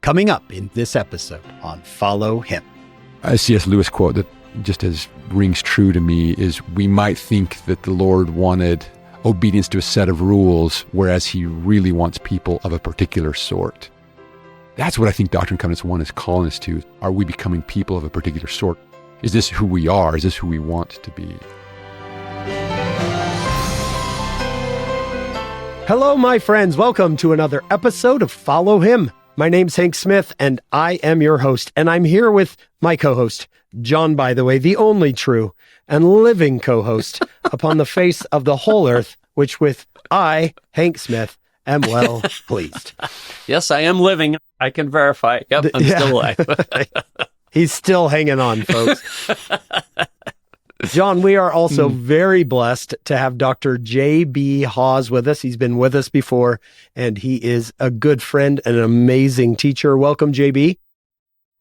coming up in this episode on Follow Him. A C.S. Lewis quote that just as rings true to me is, we might think that the Lord wanted obedience to a set of rules, whereas he really wants people of a particular sort. That's what I think Doctrine and Covenants 1 is calling us to. Are we becoming people of a particular sort? Is this who we are? Is this who we want to be? Hello, my friends. Welcome to another episode of Follow Him. My name's Hank Smith, and I am your host, and I'm here with my co-host, John, by the way, the only true and living co-host upon the face of the whole earth, which with I, Hank Smith, am well pleased. Yes, I am living. I can verify. Yep, I'm still alive. He's still hanging on, folks. John, we are also very blessed to have Dr. J.B. Haws with us. He's been with us before, and he is a good friend and an amazing teacher. Welcome, J.B.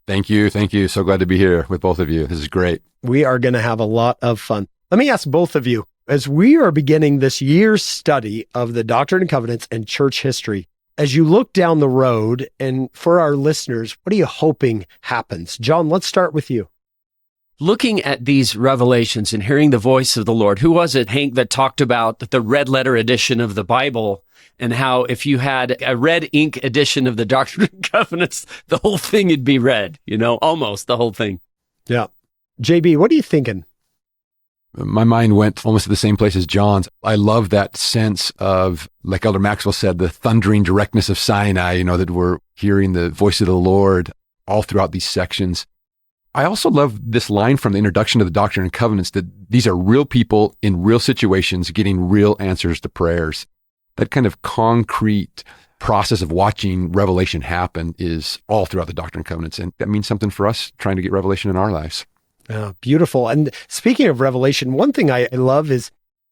Thank you. Thank you. So glad to be here with both of you. This is great. We are going to have a lot of fun. Let me ask both of you, as we are beginning this year's study of the Doctrine and Covenants and church history, as you look down the road, and for our listeners, what are you hoping happens? John, let's start with you. Looking at these revelations and hearing the voice of the Lord, who was it, Hank, that talked about the red letter edition of the Bible and how if you had a red ink edition of the Doctrine and Covenants, the whole thing would be red, almost the whole thing. Yeah. JB, what are you thinking? My mind went almost to the same place as John's. I love that sense of, like Elder Maxwell said, the thundering directness of Sinai, that we're hearing the voice of the Lord all throughout these sections. I also love this line from the introduction to the Doctrine and Covenants, that these are real people in real situations getting real answers to prayers. That kind of concrete process of watching revelation happen is all throughout the Doctrine and Covenants. And that means something for us trying to get revelation in our lives. Oh, beautiful. And speaking of revelation, one thing I love is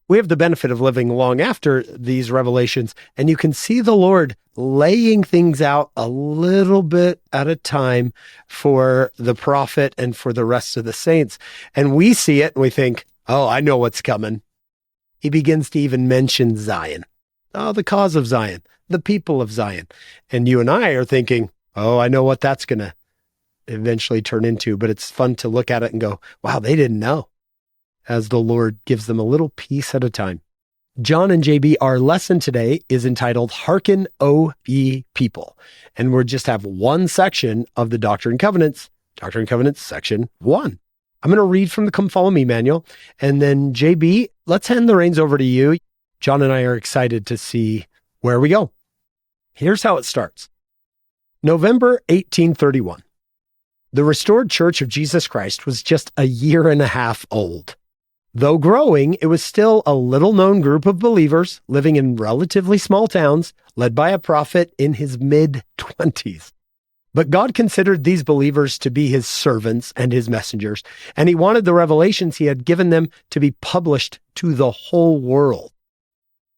we have the benefit of living long after these revelations, and you can see the Lord laying things out a little bit at a time for the prophet and for the rest of the saints. And we see it and we think, oh, I know what's coming. He begins to even mention Zion. Oh, the cause of Zion, the people of Zion. And you and I are thinking, oh, I know what that's going to eventually turn into. But it's fun to look at it and go, wow, they didn't know, as the Lord gives them a little piece at a time. John and JB, our lesson today is entitled, Hearken, O Ye People. And we'll just have one section of the Doctrine and Covenants, Doctrine and Covenants section 1. I'm going to read from the Come Follow Me manual. And then JB, let's hand the reins over to you. John and I are excited to see where we go. Here's how it starts. November 1831. The restored Church of Jesus Christ was just a year and a half old. Though growing, it was still a little-known group of believers living in relatively small towns, led by a prophet in his mid-20s. But God considered these believers to be his servants and his messengers, and he wanted the revelations he had given them to be published to the whole world.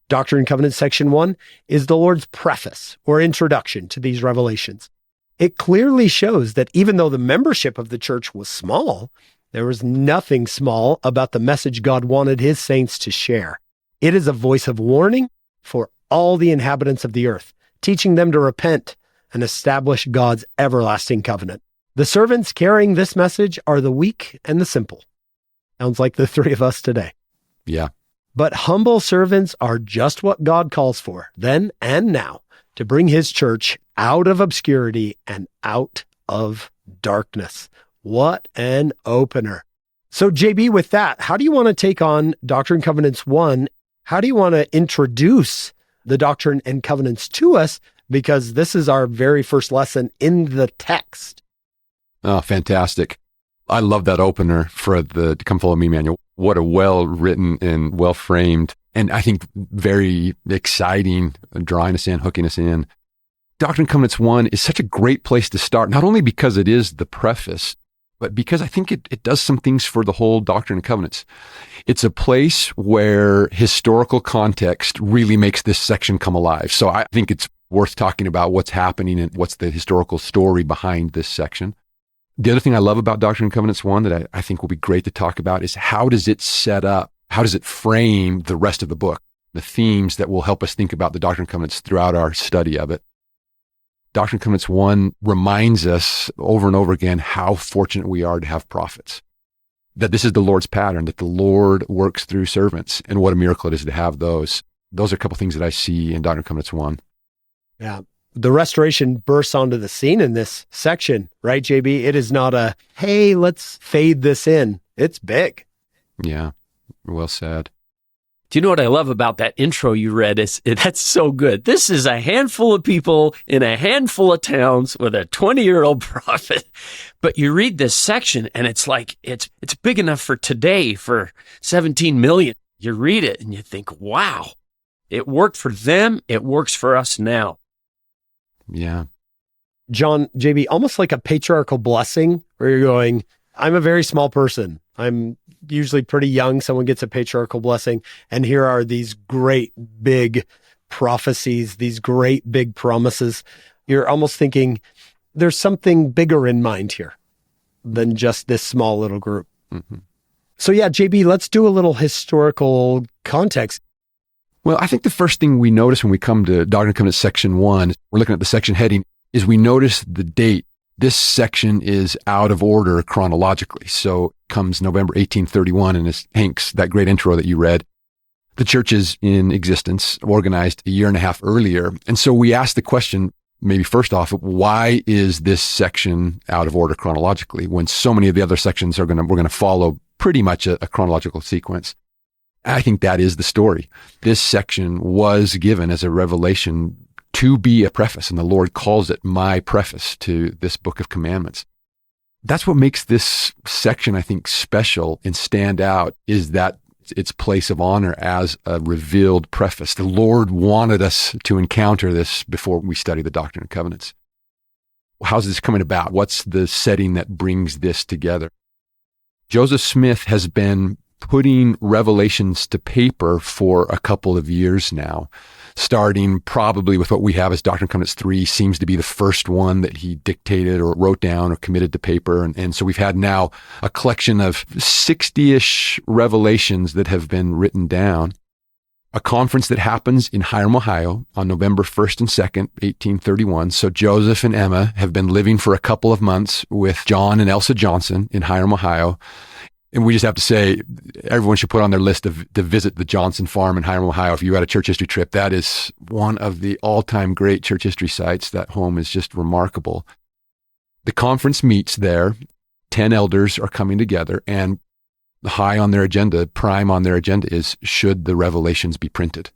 Doctrine and Covenants section 1 is the Lord's preface or introduction to these revelations. It clearly shows that even though the membership of the church was small, there was nothing small about the message God wanted his saints to share. It is a voice of warning for all the inhabitants of the earth, teaching them to repent and establish God's everlasting covenant. The servants carrying this message are the weak and the simple. Sounds like the three of us today. Yeah. But humble servants are just what God calls for, then and now, to bring his church out of obscurity and out of darkness. What an opener. So JB, with that, how do you want to take on Doctrine and Covenants 1? How do you want to introduce the Doctrine and Covenants to us? Because this is our very first lesson in the text. Oh, fantastic. I love that opener for the Come Follow Me manual. What a well-written and well-framed, and I think very exciting, drawing us in, hooking us in. Doctrine and Covenants 1 is such a great place to start, not only because it is the preface, but because I think it does some things for the whole Doctrine and Covenants. It's a place where historical context really makes this section come alive. So I think it's worth talking about what's happening and what's the historical story behind this section. The other thing I love about Doctrine and Covenants 1 that I think will be great to talk about is how does it set up, how does it frame the rest of the book, the themes that will help us think about the Doctrine and Covenants throughout our study of it. Doctrine and Covenants 1 reminds us over and over again how fortunate we are to have prophets. That this is the Lord's pattern, that the Lord works through servants, and what a miracle it is to have those. Those are a couple things that I see in Doctrine and Covenants 1. Yeah. The restoration bursts onto the scene in this section, right, JB? It is not a, hey, let's fade this in. It's big. Yeah, well said. Do you know what I love about that intro you read? That's so good. This is a handful of people in a handful of towns with a 20-year-old prophet. But you read this section and it's like, it's big enough for today for 17 million. You read it and you think, wow, it worked for them. It works for us now. Yeah. John, JB, almost like a patriarchal blessing where you're going, I'm a very small person. I'm usually pretty young. Someone gets a patriarchal blessing. And here are these great big prophecies, these great big promises. You're almost thinking there's something bigger in mind here than just this small little group. Mm-hmm. So yeah, JB, let's do a little historical context. Well, I think the first thing we notice when we come to Doctrine and Covenants section 1, we're looking at the section heading, is we notice the date. This section is out of order chronologically. So it comes November 1831, and it's Hank's, that great intro that you read. The church is in existence, organized a year and a half earlier. And so we ask the question, maybe first off, why is this section out of order chronologically when so many of the other sections we're going to follow pretty much a chronological sequence? I think that is the story. This section was given as a revelation to be a preface, and the Lord calls it my preface to this book of commandments. That's what makes this section, I think, special and stand out, is that its place of honor as a revealed preface. The Lord wanted us to encounter this before we study the Doctrine and Covenants. How's this coming about? What's the setting that brings this together? Joseph Smith has been putting revelations to paper for a couple of years now, starting probably with what we have as Doctrine and Covenants 3 seems to be the first one that he dictated or wrote down or committed to paper. And so we've had now a collection of 60-ish revelations that have been written down. A conference that happens in Hiram, Ohio on November 1st and 2nd, 1831. So Joseph and Emma have been living for a couple of months with John and Elsa Johnson in Hiram, Ohio. And we just have to say, everyone should put on their list to visit the Johnson farm in Hiram, Ohio. If you had a church history trip, that is one of the all-time great church history sites. That home is just remarkable. The conference meets there. 10 elders are coming together, and high on their agenda, prime on their agenda is, should the revelations be printed?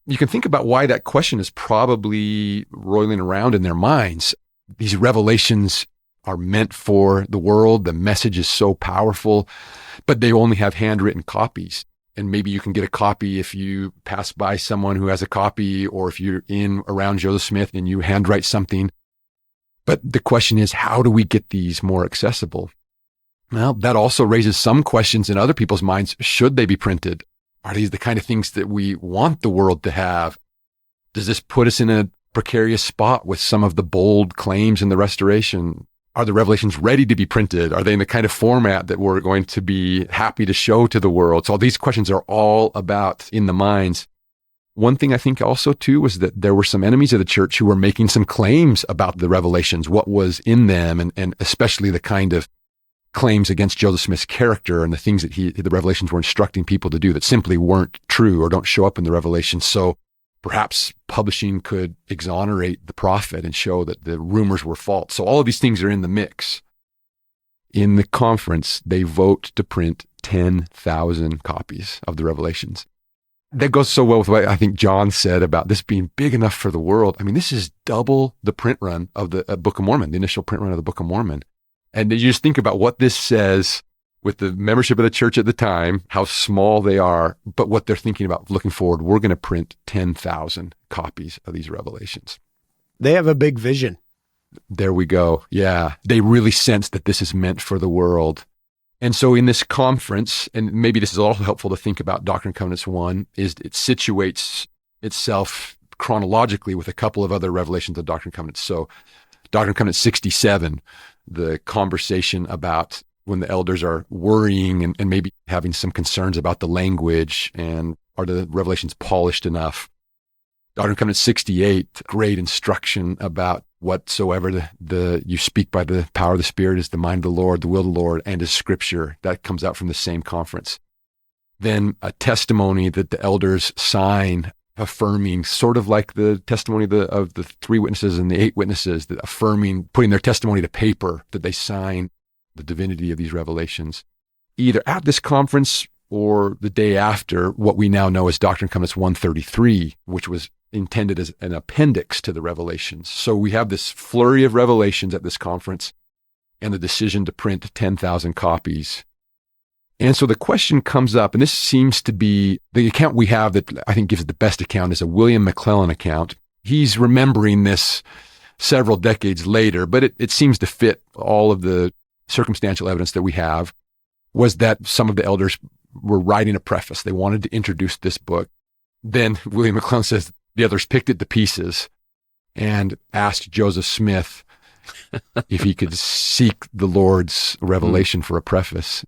You can think about why that question is probably roiling around in their minds. These revelations are meant for the world. The message is so powerful, but they only have handwritten copies. And maybe you can get a copy if you pass by someone who has a copy, or if you're in around Joseph Smith and you handwrite something. But the question is, how do we get these more accessible? Well, that also raises some questions in other people's minds. Should they be printed? Are these the kind of things that we want the world to have? Does this put us in a precarious spot with some of the bold claims in the Restoration? Are the revelations ready to be printed? Are they in the kind of format that we're going to be happy to show to the world? So all these questions are all about in the minds. One thing I think also too was that there were some enemies of the church who were making some claims about the revelations, what was in them, and especially the kind of claims against Joseph Smith's character and the things that the revelations were instructing people to do that simply weren't true or don't show up in the revelations. So perhaps publishing could exonerate the prophet and show that the rumors were false. So all of these things are in the mix. In the conference, they vote to print 10,000 copies of the Revelations. That goes so well with what I think John said about this being big enough for the world. I mean, this is double the print run of the Book of Mormon, the initial print run of the Book of Mormon. And you just think about what this says with the membership of the church at the time, how small they are, but what they're thinking about looking forward. We're going to print 10,000 copies of these revelations. They have a big vision. There we go. Yeah. They really sense that this is meant for the world. And so in this conference, and maybe this is also helpful to think about Doctrine and Covenants 1, is it situates itself chronologically with a couple of other revelations of Doctrine and Covenants. So Doctrine and Covenants 67, the conversation about when the elders are worrying and maybe having some concerns about the language and are the revelations polished enough. Doctrine and Covenants 68, great instruction about whatsoever you speak by the power of the Spirit is the mind of the Lord, the will of the Lord, and is Scripture. That comes out from the same conference. Then a testimony that the elders sign affirming, sort of like the testimony of the 3 witnesses and the 8 witnesses, that affirming, putting their testimony to paper, that they sign the divinity of these revelations, either at this conference or the day after, what we now know as Doctrine and Covenants 133, which was intended as an appendix to the revelations. So we have this flurry of revelations at this conference and the decision to print 10,000 copies. And so the question comes up, and this seems to be the account we have that I think gives the best account is a William McLellin account. He's remembering this several decades later, but it seems to fit all of the circumstantial evidence that we have, was that some of the elders were writing a preface. They wanted to introduce this book. Then William McLellin says the others picked it to pieces and asked Joseph Smith if he could seek the Lord's revelation for a preface.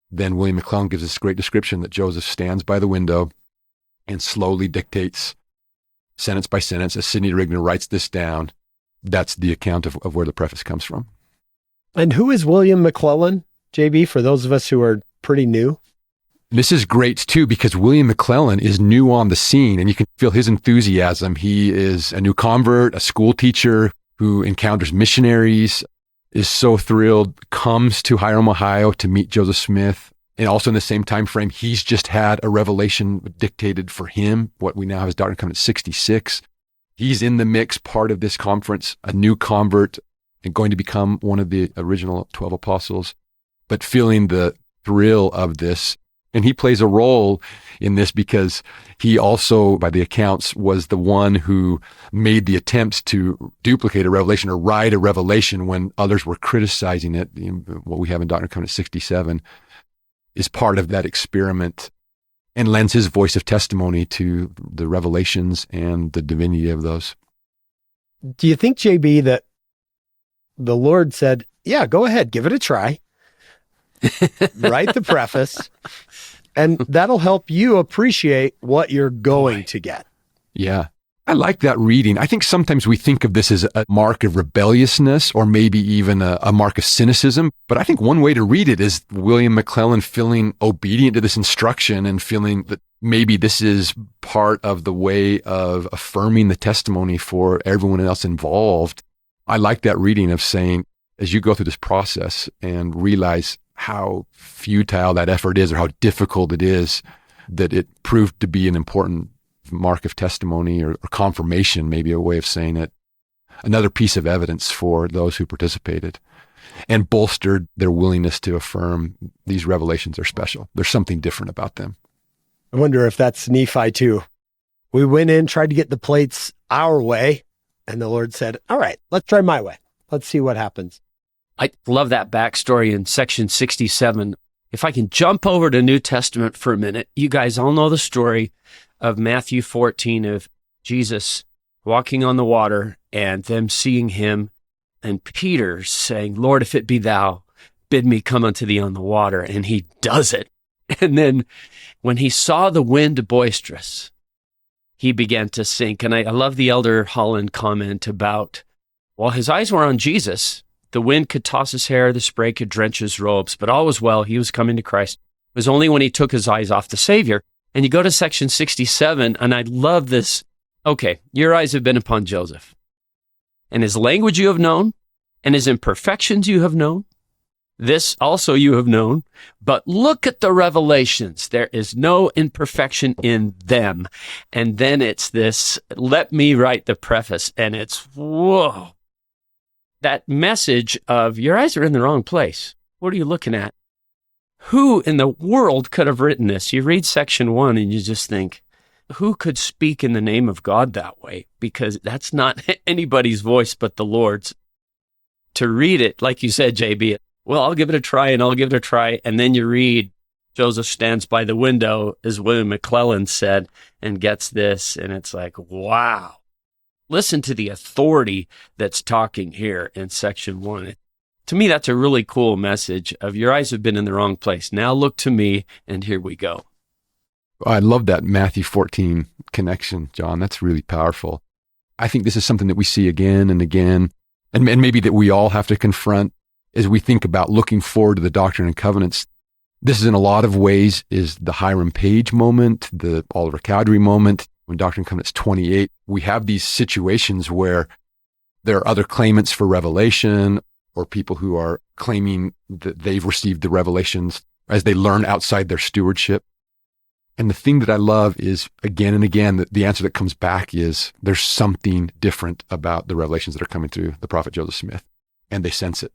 Then William McLellin gives this great description that Joseph stands by the window and slowly dictates sentence by sentence as Sidney Rigner writes this down. That's the account of where the preface comes from. And who is William McLellin, JB, for those of us who are pretty new? This is great too, because William McLellin is new on the scene and you can feel his enthusiasm. He is a new convert, a school teacher who encounters missionaries, is so thrilled, comes to Hiram, Ohio to meet Joseph Smith. And also in the same time frame, he's just had a revelation dictated for him, what we now have as Doctrine and Covenants 66. He's in the mix, part of this conference, a new convert and going to become one of the original 12 apostles, but feeling the thrill of this. And he plays a role in this because he also, by the accounts, was the one who made the attempt to duplicate a revelation or write a revelation when others were criticizing it. What we have in Doctrine and Covenants 67 is part of that experiment and lends his voice of testimony to the revelations and the divinity of those. Do you think, JB, that the Lord said, yeah, go ahead, give it a try. Write the preface, and that'll help you appreciate what you're going to get. Yeah. I like that reading. I think sometimes we think of this as a mark of rebelliousness or maybe even a mark of cynicism. But I think one way to read it is William McLellin feeling obedient to this instruction and feeling that maybe this is part of the way of affirming the testimony for everyone else involved. I like that reading of saying, as you go through this process and realize how futile that effort is or how difficult it is, that it proved to be an important mark of testimony or confirmation, maybe a way of saying it, another piece of evidence for those who participated and bolstered their willingness to affirm these revelations are special. There's something different about them. I wonder if that's Nephi too. We went in, tried to get the plates our way, and the Lord said, all right, let's try my way. Let's see what happens. I love that backstory in section 67. If I can jump over to New Testament for a minute, you guys all know the story of Matthew 14 of Jesus walking on the water and them seeing him and Peter saying, Lord, if it be thou, bid me come unto thee on the water. And he does it. And then when he saw the wind boisterous, he began to sink. And I love the Elder Holland comment about, while his eyes were on Jesus, the wind could toss his hair, the spray could drench his robes, but all was well. He was coming to Christ. It was only when he took his eyes off the Savior. And you go to section 67, and I love this. Okay, your eyes have been upon Joseph, and his language you have known, and his imperfections you have known. This also you have known, but look at the revelations. There is no imperfection in them. And then it's this, let me write the preface, and it's, whoa. That message of your eyes are in the wrong place. What are you looking at? Who in the world could have written this? You read section 1 and you just think, who could speak in the name of God that way? Because that's not anybody's voice but the Lord's. To read it, like you said, JB, well, I'll give it a try and I'll give it a try. And then you read, Joseph stands by the window, as William McLellin said, and gets this. And it's like, wow. Listen to the authority that's talking here in section 1. To me, that's a really cool message of your eyes have been in the wrong place. Now look to me, and here we go. I love that Matthew 14 connection, John. That's really powerful. I think this is something that we see again and again, and maybe that we all have to confront as we think about looking forward to the Doctrine and Covenants. This is in a lot of ways is the Hiram Page moment, the Oliver Cowdery moment. When Doctrine and Covenants 28, we have these situations where there are other claimants for revelation or people who are claiming that they've received the revelations as they learn outside their stewardship. And the thing that I love is, again and again, the answer that comes back is there's something different about the revelations that are coming through the prophet Joseph Smith, and they sense it.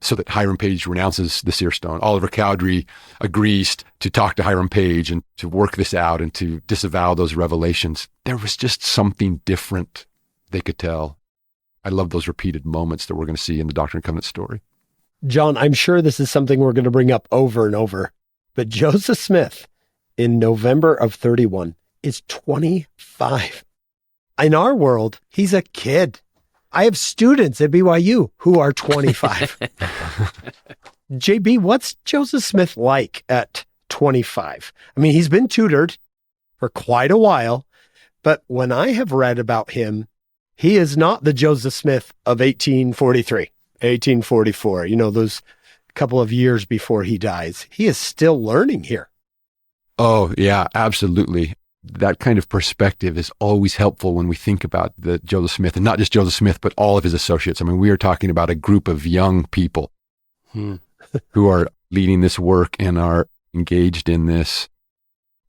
So that Hiram Page renounces the seer stone. Oliver Cowdery agrees to talk to Hiram Page and to work this out and to disavow those revelations. There was just something different they could tell. I love those repeated moments that we're going to see in the Doctrine and Covenants story. John, I'm sure this is something we're going to bring up over and over, but Joseph Smith in November of 31 is 25. In our world, he's a kid. I have students at BYU who are 25. JB, what's Joseph Smith like at 25? I mean, he's been tutored for quite a while, but when I have read about him, he is not the Joseph Smith of 1843, 1844, those couple of years before he dies. He is still learning here. Oh, yeah, absolutely. That kind of perspective is always helpful when we think about the Joseph Smith, and not just Joseph Smith, but all of his associates. I mean, we are talking about a group of young people who are leading this work and are engaged in this.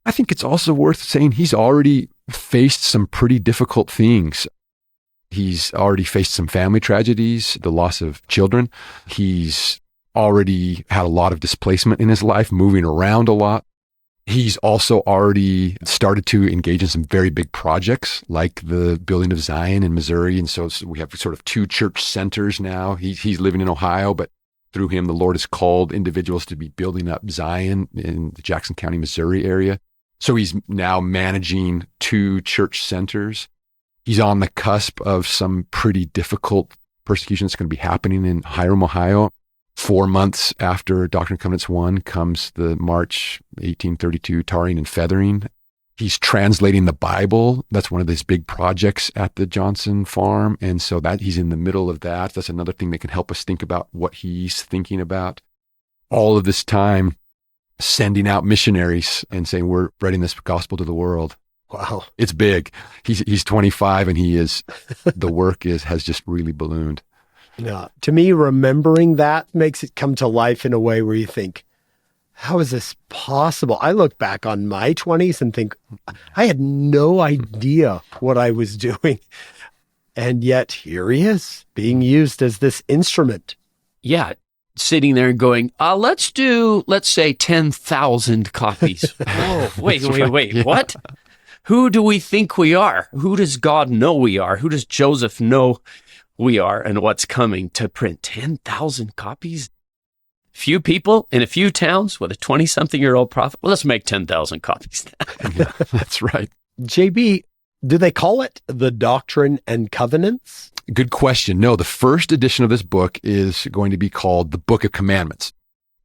I think it's also worth saying he's already faced some pretty difficult things. He's already faced some family tragedies, the loss of children. He's already had a lot of displacement in his life, moving around a lot. He's also already started to engage in some very big projects like the building of Zion in Missouri. And so we have sort of two church centers now. He's living in Ohio, but through him, the Lord has called individuals to be building up Zion in the Jackson County, Missouri area. So he's now managing two church centers. He's on the cusp of some pretty difficult persecution that's going to be happening in Hiram, Ohio. 4 months after Doctrine and Covenants 1 comes the March 1832 tarring and feathering. He's translating the Bible. That's one of these big projects at the Johnson farm. And so that he's in the middle of that. That's another thing that can help us think about what he's thinking about. All of this time sending out missionaries and saying, we're spreading this gospel to the world. Wow. It's big. He's 25 and the work has just really ballooned. Yeah. To me, remembering that makes it come to life in a way where you think, how is this possible? I look back on my 20s and think, I had no idea what I was doing. And yet here he is being used as this instrument. Yeah. Sitting there and going, let's say 10,000 copies. Whoa, wait, Yeah. What? Who do we think we are? Who does God know we are? Who does Joseph know we are, and what's coming to print 10,000 copies? Few people in a few towns with a 20-something-year-old prophet. Well, let's make 10,000 copies. Yeah, that's right. JB, do they call it the Doctrine and Covenants? Good question. No, the first edition of this book is going to be called the Book of Commandments.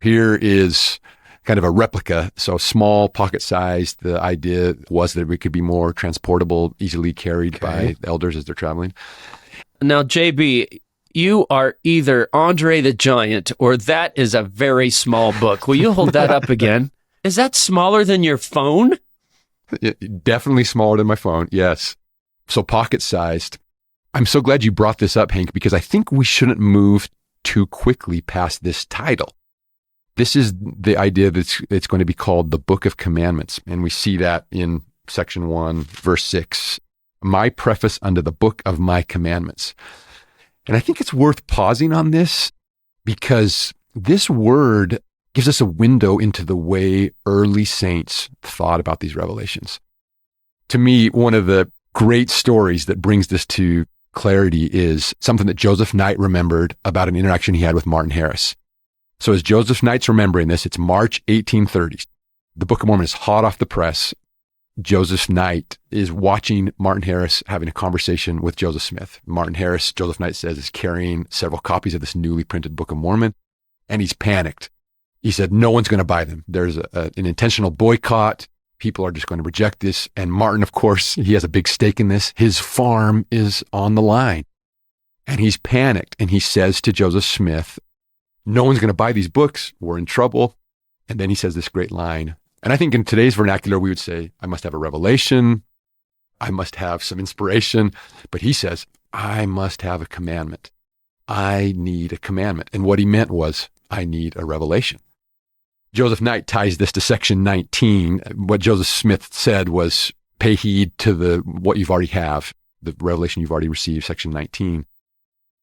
Here is kind of a replica, so small, pocket-sized. The idea was that it could be more transportable, easily carried by the elders as they're traveling. Now, JB, you are either Andre the Giant or that is a very small book. Will you hold that up again? Is that smaller than your phone? Definitely smaller than my phone, yes. So pocket-sized. I'm so glad you brought this up, Hank, because I think we shouldn't move too quickly past this title. This is the idea that it's going to be called the Book of Commandments, and we see that in section 1, verse 6. My preface unto the book of my commandments. And I think it's worth pausing on this because this word gives us a window into the way early saints thought about these revelations. To me, one of the great stories that brings this to clarity is something that Joseph Knight remembered about an interaction he had with Martin Harris. So as Joseph Knight's remembering this, it's March 1830. The Book of Mormon is hot off the press. Joseph Knight is watching Martin Harris having a conversation with Joseph Smith. Martin Harris, Joseph Knight says, is carrying several copies of this newly printed Book of Mormon, and he's panicked. He said, no one's going to buy them. There's an intentional boycott. people are just going to reject this. And Martin, of course, he has a big stake in this. His farm is on the line. And he's panicked. And he says to Joseph Smith, no one's going to buy these books. We're in trouble. And then he says this great line. And I think in today's vernacular, we would say, I must have a revelation. I must have some inspiration. But he says, I must have a commandment. I need a commandment. And what he meant was, I need a revelation. Joseph Knight ties this to section 19. What Joseph Smith said was, pay heed to what you've already have, the revelation you've already received, section 19.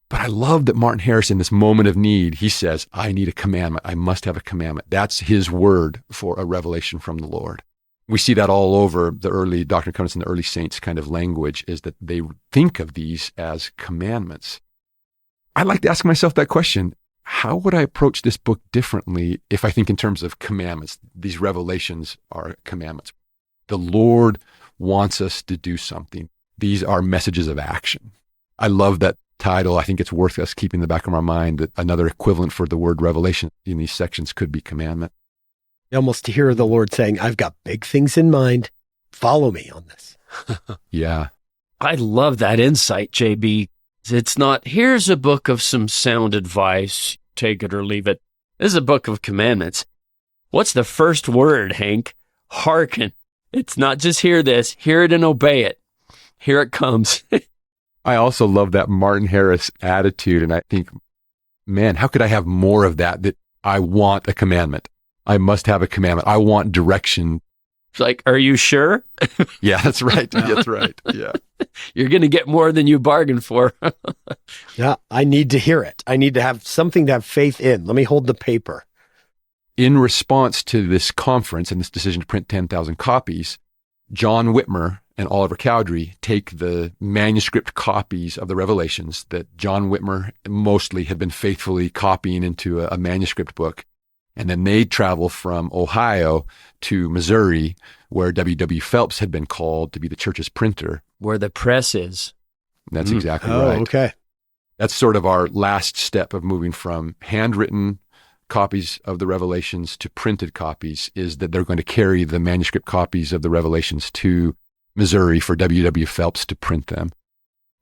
But I love that Martin Harris, in this moment of need, he says, I need a commandment. I must have a commandment. That's his word for a revelation from the Lord. We see that all over the early Doctrine and Covenants and the early saints kind of language, is that they think of these as commandments. I like to ask myself that question. How would I approach this book differently if I think in terms of commandments? These revelations are commandments. The Lord wants us to do something. These are messages of action. I love that title. I think it's worth us keeping in the back of our mind that another equivalent for the word revelation in these sections could be commandment. You almost hear the Lord saying, I've got big things in mind. Follow me on this. Yeah. I love that insight, JB. It's not, here's a book of some sound advice, take it or leave it. This is a book of commandments. What's the first word, Hank? Hearken. It's not just hear this, hear it and obey it. Here it comes. I also love that Martin Harris attitude. And I think, man, how could I have more of that I want a commandment? I must have a commandment. I want direction. It's like, are you sure? Yeah, that's right. That's right. Yeah. You're going to get more than you bargained for. Yeah, I need to hear it. I need to have something to have faith in. Let me hold the paper. In response to this conference and this decision to print 10,000 copies, John Whitmer and Oliver Cowdery take the manuscript copies of the Revelations that John Whitmer mostly had been faithfully copying into a manuscript book. And then they travel from Ohio to Missouri, where W.W. Phelps had been called to be the church's printer. Where the press is. That's exactly right. Okay. That's sort of our last step of moving from handwritten copies of the Revelations to printed copies, is that they're going to carry the manuscript copies of the Revelations to Missouri for W.W. Phelps to print them.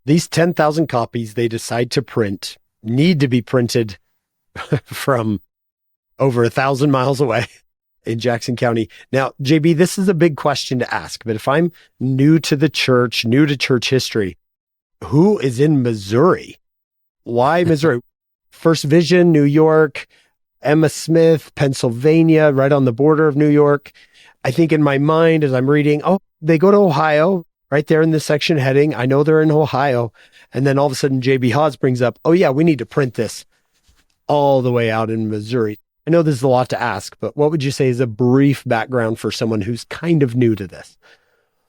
These 10,000 copies they decide to print need to be printed from over 1,000 miles away in Jackson County. Now, JB, this is a big question to ask, but if I'm new to the church, new to church history, who is in Missouri? Why Missouri? First Vision, New York, Emma Smith, Pennsylvania, right on the border of New York. I think in my mind as I'm reading, oh, they go to Ohio, right there in this section heading. I know they're in Ohio. And then all of a sudden, JB Haws brings up, oh yeah, we need to print this all the way out in Missouri. I know this is a lot to ask, but what would you say is a brief background for someone who's kind of new to this?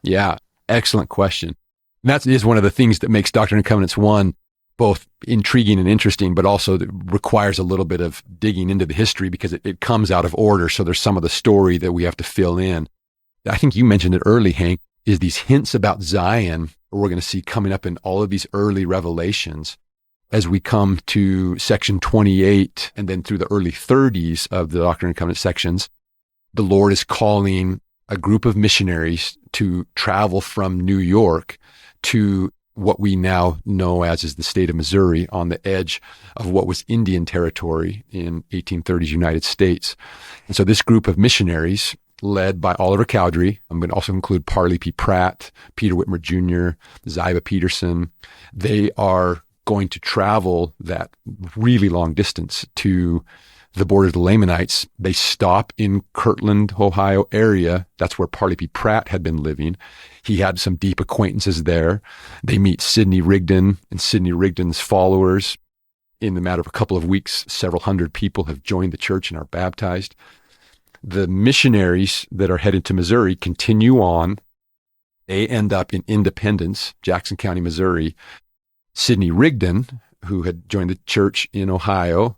Yeah, excellent question. And that is one of the things that makes Doctrine and Covenants 1 both intriguing and interesting, but also that requires a little bit of digging into the history because it comes out of order. So there's some of the story that we have to fill in. I think you mentioned it early, Hank, is these hints about Zion we're going to see coming up in all of these early revelations. As we come to section 28 and then through the early 30s of the Doctrine and Covenants sections, the Lord is calling a group of missionaries to travel from New York to what we now know as is the state of Missouri, on the edge of what was Indian territory in 1830s United States. And so this group of missionaries, led by Oliver Cowdery, I'm going to also include Parley P. Pratt, Peter Whitmer Jr., Ziba Peterson, they are going to travel that really long distance to the border of the Lamanites. They stop in Kirtland, Ohio area. That's where Parley P. Pratt had been living. He had some deep acquaintances there. They meet Sidney Rigdon and Sidney Rigdon's followers. In the matter of a couple of weeks, several hundred people have joined the church and are baptized. The missionaries that are headed to Missouri continue on. They end up in Independence, Jackson County, Missouri. Sidney Rigdon, who had joined the church in Ohio,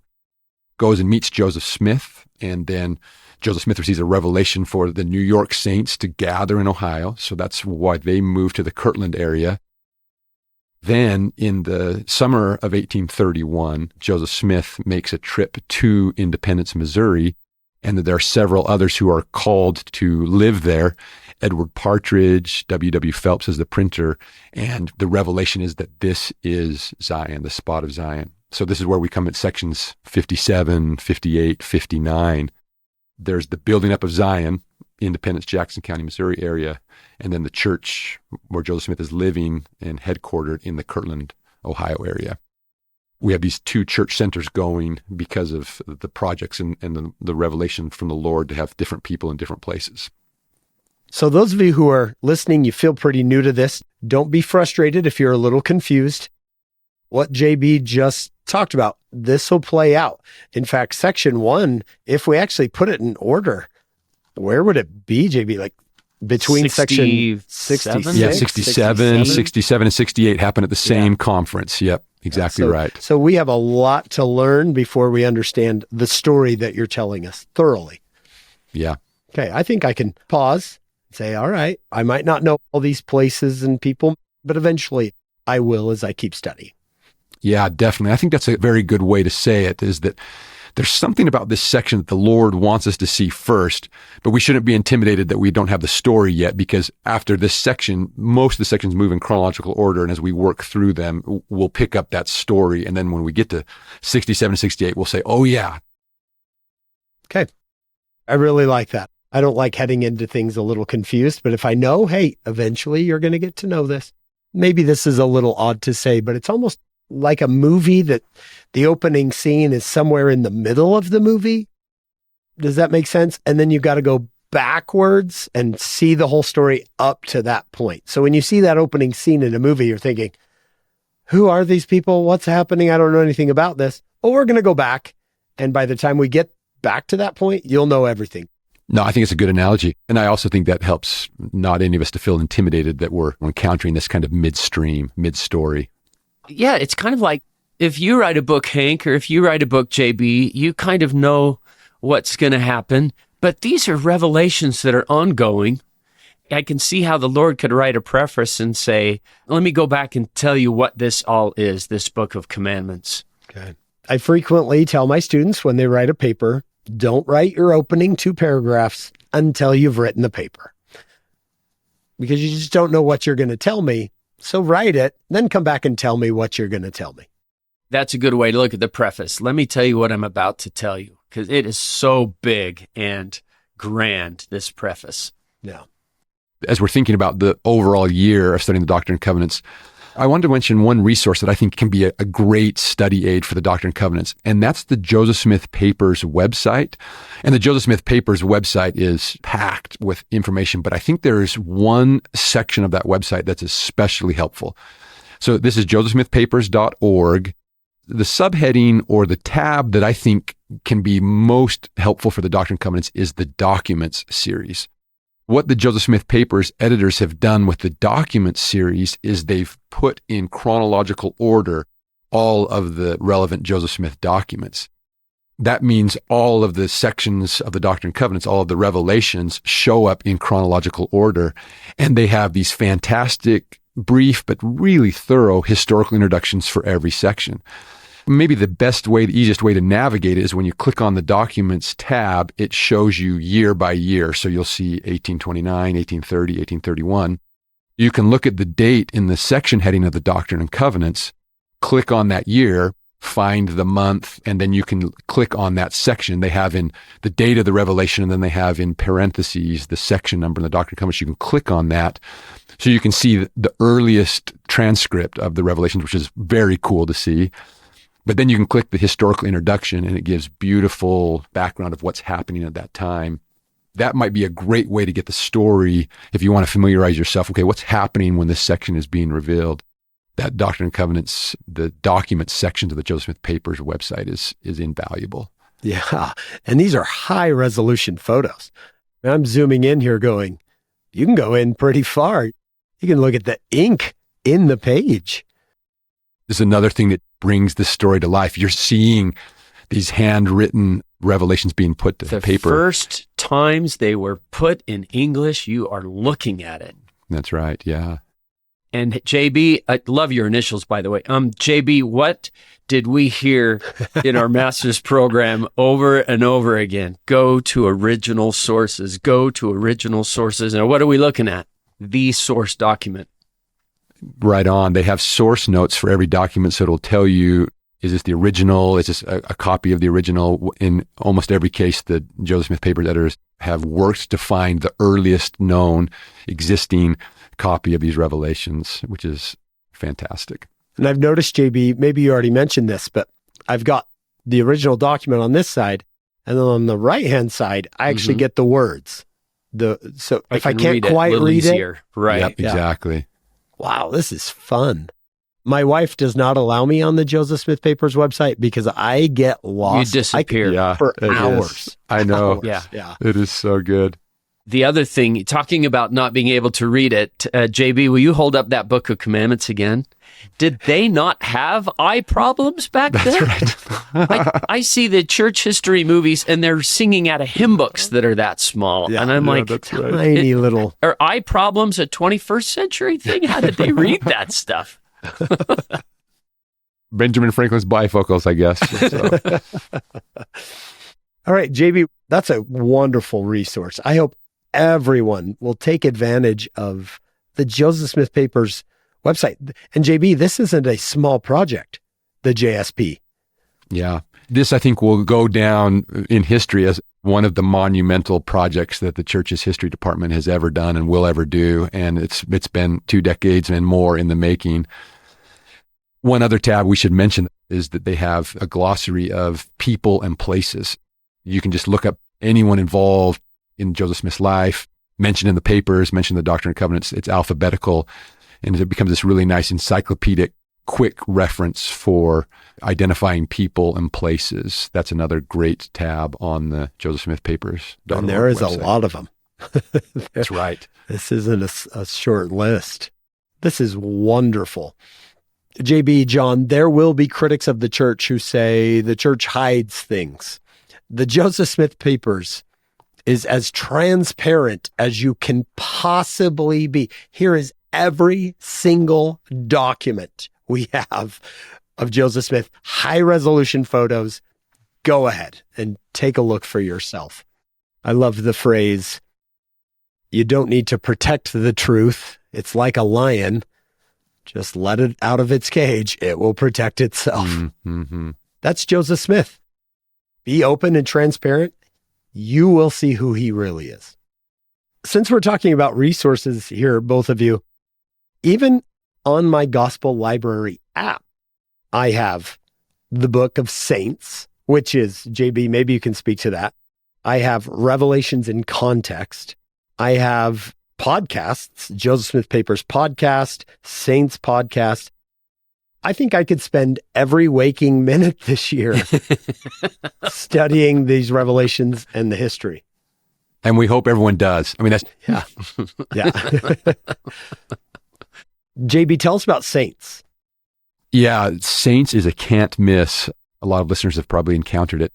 goes and meets Joseph Smith, and then Joseph Smith receives a revelation for the New York saints to gather in Ohio. So that's why they move to the Kirtland area. Then in the summer of 1831, Joseph Smith makes a trip to Independence, Missouri, and that there are several others who are called to live there. Edward Partridge, W.W. Phelps is the printer, and the revelation is that this is Zion, the spot of Zion. So this is where we come at sections 57, 58, 59. There's the building up of Zion, Independence, Jackson County, Missouri area, and then the church where Joseph Smith is living and headquartered in the Kirtland, Ohio area. We have these two church centers going because of the projects and the revelation from the Lord to have different people in different places. So those of you who are listening, you feel pretty new to this. Don't be frustrated if you're a little confused. What JB just talked about, this will play out. In fact, section 1, if we actually put it in order, where would it be, JB? Like between section 66? Yeah, 67, 67, and 68 happen at the same conference. Yep, exactly right. So we have a lot to learn before we understand the story that you're telling us thoroughly. Yeah. Okay, I think I can pause. Say, all right, I might not know all these places and people, but eventually I will as I keep studying. Yeah, definitely. I think that's a very good way to say it, is that there's something about this section that the Lord wants us to see first, but we shouldn't be intimidated that we don't have the story yet, because after this section, most of the sections move in chronological order, and as we work through them, we'll pick up that story, and then when we get to 67, 68, we'll say, oh yeah. Okay. I really like that. I don't like heading into things a little confused, but if I know, hey, eventually you're going to get to know this. Maybe this is a little odd to say, but it's almost like a movie that the opening scene is somewhere in the middle of the movie. Does that make sense? And then you've got to go backwards and see the whole story up to that point. So when you see that opening scene in a movie, you're thinking, who are these people? What's happening? I don't know anything about this. Oh, we're going to go back. And by the time we get back to that point, you'll know everything. No, I think it's a good analogy. And I also think that helps not any of us to feel intimidated that we're encountering this kind of midstream, mid-story. Yeah, it's kind of like if you write a book, Hank, or if you write a book, JB, you kind of know what's going to happen. But these are revelations that are ongoing. I can see how the Lord could write a preface and say, let me go back and tell you what this all is, this book of commandments. Okay. I frequently tell my students when they write a paper, don't write your opening 2 paragraphs until you've written the paper, because you just don't know what you're going to tell me. So write it, then come back and tell me what you're going to tell me. That's a good way to look at the preface. Let me tell you what I'm about to tell you, because it is so big and grand, this preface. Yeah. As we're thinking about the overall year of studying the Doctrine and Covenants, I wanted to mention one resource that I think can be a great study aid for the Doctrine and Covenants, and that's the Joseph Smith Papers website. And the Joseph Smith Papers website is packed with information, but I think there's one section of that website that's especially helpful. So this is josephsmithpapers.org. The subheading or the tab that I think can be most helpful for the Doctrine and Covenants is the Documents series. What the Joseph Smith Papers editors have done with the Documents series is they've put in chronological order all of the relevant Joseph Smith documents. That means all of the sections of the Doctrine and Covenants, all of the revelations show up in chronological order, and they have these fantastic, brief, but really thorough historical introductions for every section. Maybe the best way, the easiest way to navigate it is when you click on the Documents tab, it shows you year by year. So you'll see 1829, 1830, 1831. You can look at the date in the section heading of the Doctrine and Covenants, click on that year, find the month, and then you can click on that section. They have in the date of the revelation, and then they have in parentheses the section number in the Doctrine and Covenants. You can click on that. So you can see the earliest transcript of the revelations, which is very cool to see. But then you can click the historical introduction, and it gives beautiful background of what's happening at that time. That might be a great way to get the story if you want to familiarize yourself. Okay, what's happening when this section is being revealed? That Doctrine and Covenants, the documents sections of the Joseph Smith Papers website is invaluable. Yeah, and these are high resolution photos. I'm zooming in here going, you can go in pretty far. You can look at the ink in the page. This is another thing that brings the story to life. You're seeing these handwritten revelations being put to paper. The first times they were put in English, you are looking at it. That's right, yeah. And JB, I love your initials, by the way. JB, what did we hear in our master's program over and over again? Go to original sources. Go to original sources. And what are we looking at? The source document. Right on. They have source notes for every document, so it'll tell you, is this the original? Is this a copy of the original? In almost every case, the Joseph Smith Papers editors have worked to find the earliest known existing copy of these revelations, which is fantastic. And I've noticed, JB, maybe you already mentioned this, but I've got the original document on this side, and then on the right-hand side, I actually get the words. So if I can't quite read it, right? Yep, exactly. Wow, this is fun. My wife does not allow me on the Joseph Smith Papers website because I get lost. You disappear for hours. I know. Yeah. It is so good. The other thing, talking about not being able to read it, JB, will you hold up that Book of Commandments again? Did they not have eye problems back then? That's right. I see the church history movies and they're singing out of hymn books that are that small. And I'm like, that's right. Tiny little. Are eye problems a 21st century thing? How did they read that stuff? Benjamin Franklin's bifocals, I guess. So. All right, JB, that's a wonderful resource. I hope everyone will take advantage of the Joseph Smith Papers website. And JB, this isn't a small project, the JSP. Yeah. This, I think, will go down in history as one of the monumental projects that the church's history department has ever done and will ever do. And it's been 2 decades and more in the making. One other tab we should mention is that they have a glossary of people and places. You can just look up anyone involved in Joseph Smith's life, mentioned in the papers, mentioned the Doctrine and Covenants. It's alphabetical, and it becomes this really nice encyclopedic, quick reference for identifying people and places. That's another great tab on the Joseph Smith Papers. And there is website. A lot of them. That's right. This isn't a short list. This is wonderful. JB, John, there will be critics of the church who say the church hides things. The Joseph Smith Papers is as transparent as you can possibly be. Here is every single document we have of Joseph Smith, high-resolution photos. Go ahead and take a look for yourself. I love the phrase, you don't need to protect the truth. It's like a lion. Just let it out of its cage. It will protect itself. Mm-hmm. That's Joseph Smith. Be open and transparent. You will see who he really is. Since we're talking about resources here, both of you, even on my Gospel Library app, I have the Book of Saints, which is, JB, maybe you can speak to that. I have Revelations in Context. I have podcasts, Joseph Smith Papers podcast, Saints podcast. I think I could spend every waking minute this year studying these revelations and the history. And we hope everyone does. I mean, that's... Yeah. JB, tell us about Saints. Yeah, Saints is a can't miss. A lot of listeners have probably encountered it.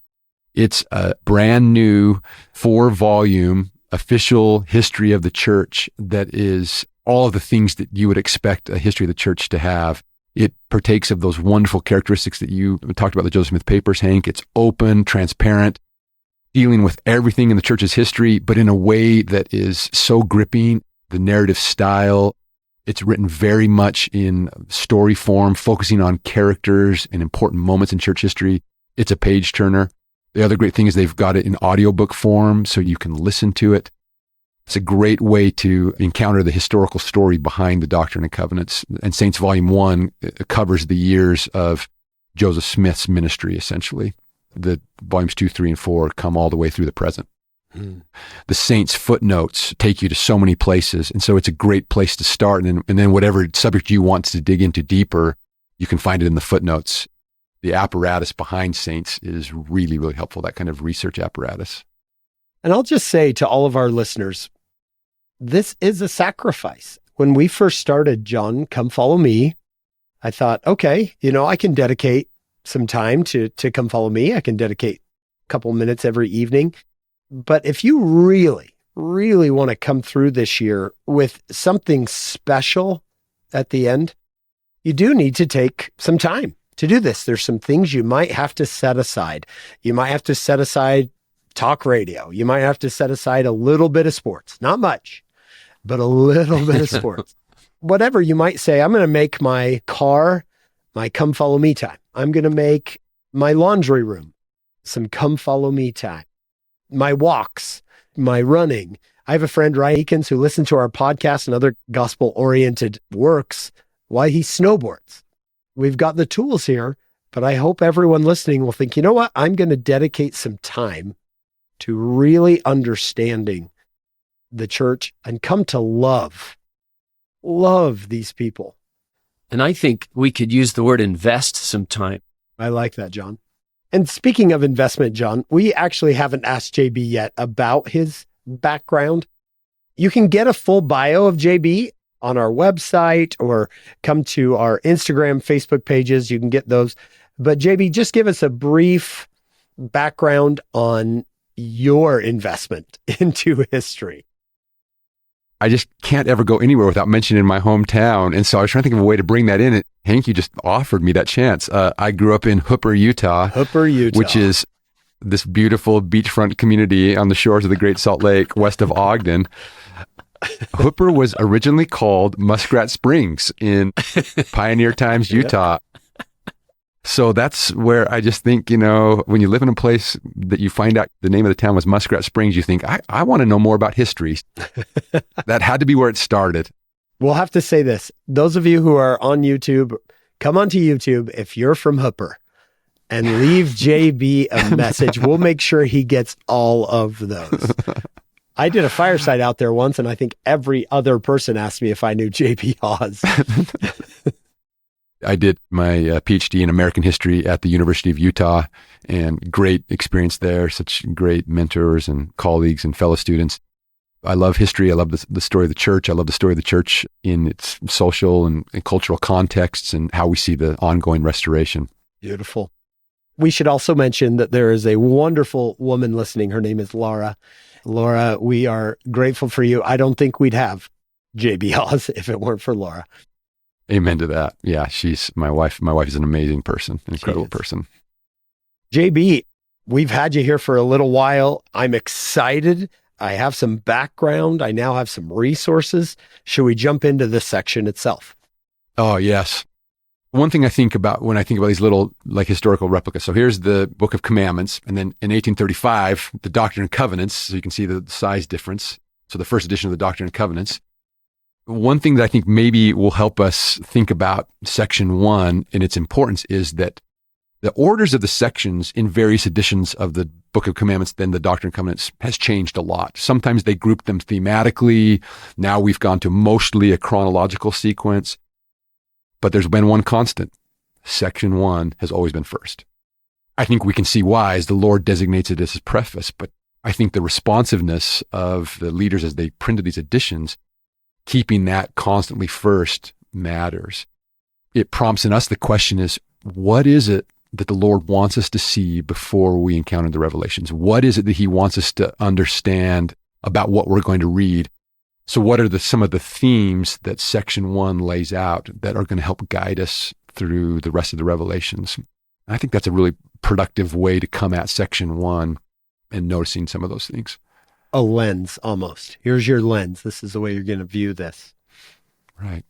It's a brand new 4-volume official history of the church that is all of the things that you would expect a history of the church to have. It partakes of those wonderful characteristics that you talked about, the Joseph Smith Papers, Hank. It's open, transparent, dealing with everything in the church's history, but in a way that is so gripping. The narrative style, it's written very much in story form, focusing on characters and important moments in church history. It's a page turner. The other great thing is they've got it in audiobook form, so you can listen to it. It's a great way to encounter the historical story behind the Doctrine and Covenants. And Saints Volume 1 covers the years of Joseph Smith's ministry, essentially. The volumes 2, 3, and 4 come all the way through the present. The Saints footnotes take you to so many places. And so it's a great place to start. And then whatever subject you want to dig into deeper, you can find it in the footnotes. The apparatus behind Saints is really, really helpful, that kind of research apparatus. And I'll just say to all of our listeners, this is a sacrifice. When we first started, John, Come Follow Me, I thought, okay, I can dedicate some time to Come Follow Me. I can dedicate a couple minutes every evening. But if you really, really want to come through this year with something special at the end, you do need to take some time to do this. There's some things you might have to set aside. You might have to set aside talk radio. You might have to set aside a little bit of sports, not much, but a little bit of sports. Whatever you might say, I'm going to make my car my come follow me time. I'm going to make my laundry room some come follow me time. My walks, my running. I have a friend, Ryan Eakins, who listens to our podcast and other gospel-oriented works while he snowboards. We've got the tools here, but I hope everyone listening will think, you know what? I'm going to dedicate some time to really understanding the church and come to love these people. And I think we could use the word invest some time. I like that, John. And speaking of investment, John, we actually haven't asked JB yet about his background. You can get a full bio of JB on our website or come to our Instagram, Facebook pages. You can get those. But JB, just give us a brief background on your investment into history. I just can't ever go anywhere without mentioning my hometown. And so I was trying to think of a way to bring that in. And Hank, you just offered me that chance. I grew up in Hooper, Utah. Which is this beautiful beachfront community on the shores of the Great Salt Lake, west of Ogden. Hooper was originally called Muskrat Springs in pioneer times, Utah. So that's where I just think, when you live in a place that you find out the name of the town was Muskrat Springs, you think, I want to know more about history. That had to be where it started. We'll have to say this. Those of you who are on YouTube, come onto YouTube if you're from Hooper and leave JB a message. We'll make sure he gets all of those. I did a fireside out there once, and I think every other person asked me if I knew JB Haws. I did my PhD in American history at the University of Utah, and great experience there. Such great mentors and colleagues and fellow students. I love history. I love the story of the church. I love the story of the church in its social and cultural contexts and how we see the ongoing restoration. Beautiful. We should also mention that there is a wonderful woman listening. Her name is Laura. Laura, we are grateful for you. I don't think we'd have JB Haws if it weren't for Laura. Amen to that. Yeah, she's my wife. My wife is an amazing person, an incredible person. JB, we've had you here for a little while. I'm excited. I have some background. I now have some resources. Should we jump into this section itself? Oh, yes. One thing I think about when I think about these little historical replicas. So here's the Book of Commandments. And then in 1835, the Doctrine and Covenants. So you can see the size difference. So the first edition of the Doctrine and Covenants. One thing that I think maybe will help us think about section 1 and its importance is that the orders of the sections in various editions of the Book of Commandments, then the Doctrine and Covenants, has changed a lot. Sometimes they group them thematically. Now we've gone to mostly a chronological sequence. But there's been one constant. Section 1 has always been first. I think we can see why, as the Lord designates it as his preface, but I think the responsiveness of the leaders as they printed these editions, keeping that constantly first, matters. It prompts in us the question is, what is it that the Lord wants us to see before we encounter the revelations? What is it that he wants us to understand about what we're going to read? So what are some of the themes that section 1 lays out that are going to help guide us through the rest of the revelations? I think that's a really productive way to come at section 1 and noticing some of those things. A lens, almost. Here's your lens. This is the way you're going to view this. Right.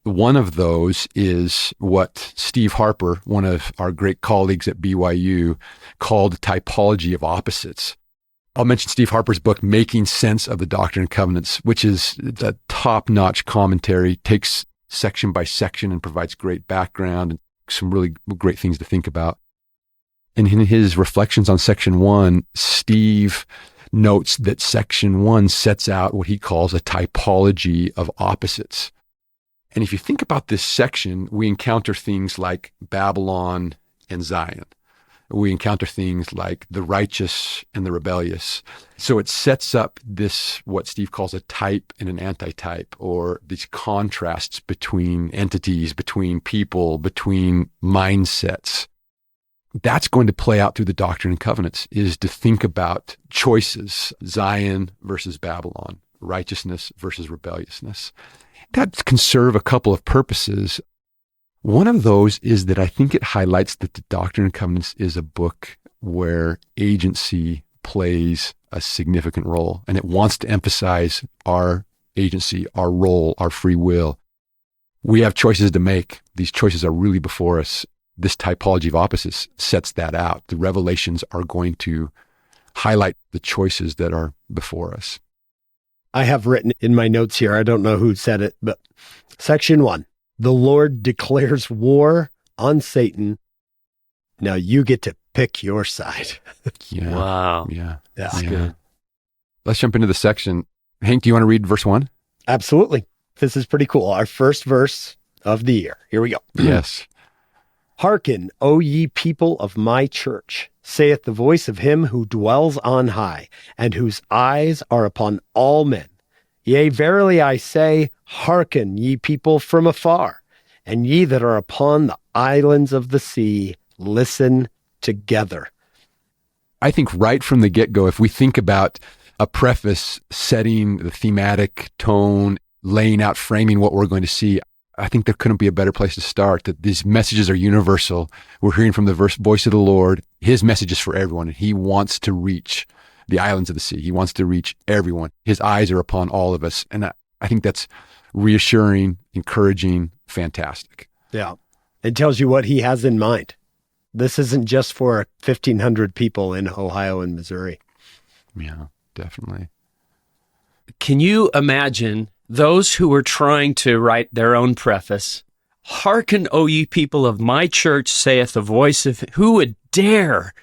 One of those is what Steve Harper, one of our great colleagues at BYU, called typology of opposites. I'll mention Steve Harper's book, Making Sense of the Doctrine and Covenants, which is a top-notch commentary, takes section by section and provides great background and some really great things to think about. And in his reflections on section 1, Steve notes that section 1 sets out what he calls a typology of opposites. And if you think about this section, we encounter things like Babylon and Zion. We encounter things like the righteous and the rebellious. So it sets up this, what Steve calls a type and an antitype, or these contrasts between entities, between people, between mindsets. That's going to play out through the Doctrine and Covenants, is to think about choices, Zion versus Babylon, righteousness versus rebelliousness. That can serve a couple of purposes. One of those is that I think it highlights that the Doctrine and Covenants is a book where agency plays a significant role, and it wants to emphasize our agency, our role, our free will. We have choices to make. These choices are really before us. This typology of opposites sets that out. The revelations are going to highlight the choices that are before us. I have written in my notes here, I don't know who said it, but section 1, the Lord declares war on Satan. Now you get to pick your side. Yeah. Wow. Yeah. That's good. Let's jump into the section. Hank, do you want to read verse 1? Absolutely. This is pretty cool. Our first verse of the year. Here we go. Yes. Hearken, O ye people of my church, saith the voice of him who dwells on high, and whose eyes are upon all men. Yea, verily I say, hearken, ye people from afar, and ye that are upon the islands of the sea, listen together. I think right from the get-go, if we think about a preface setting the thematic tone, laying out, framing what we're going to see, I think there couldn't be a better place to start, that these messages are universal. We're hearing from the voice of the Lord. His message is for everyone, and he wants to reach the islands of the sea. He wants to reach everyone. His eyes are upon all of us. And I think that's reassuring, encouraging, fantastic. Yeah. It tells you what he has in mind. This isn't just for 1,500 people in Ohio and Missouri. Yeah, definitely. Can you imagine those who were trying to write their own preface? Hearken, O ye people of my church, saith the voice of who would dare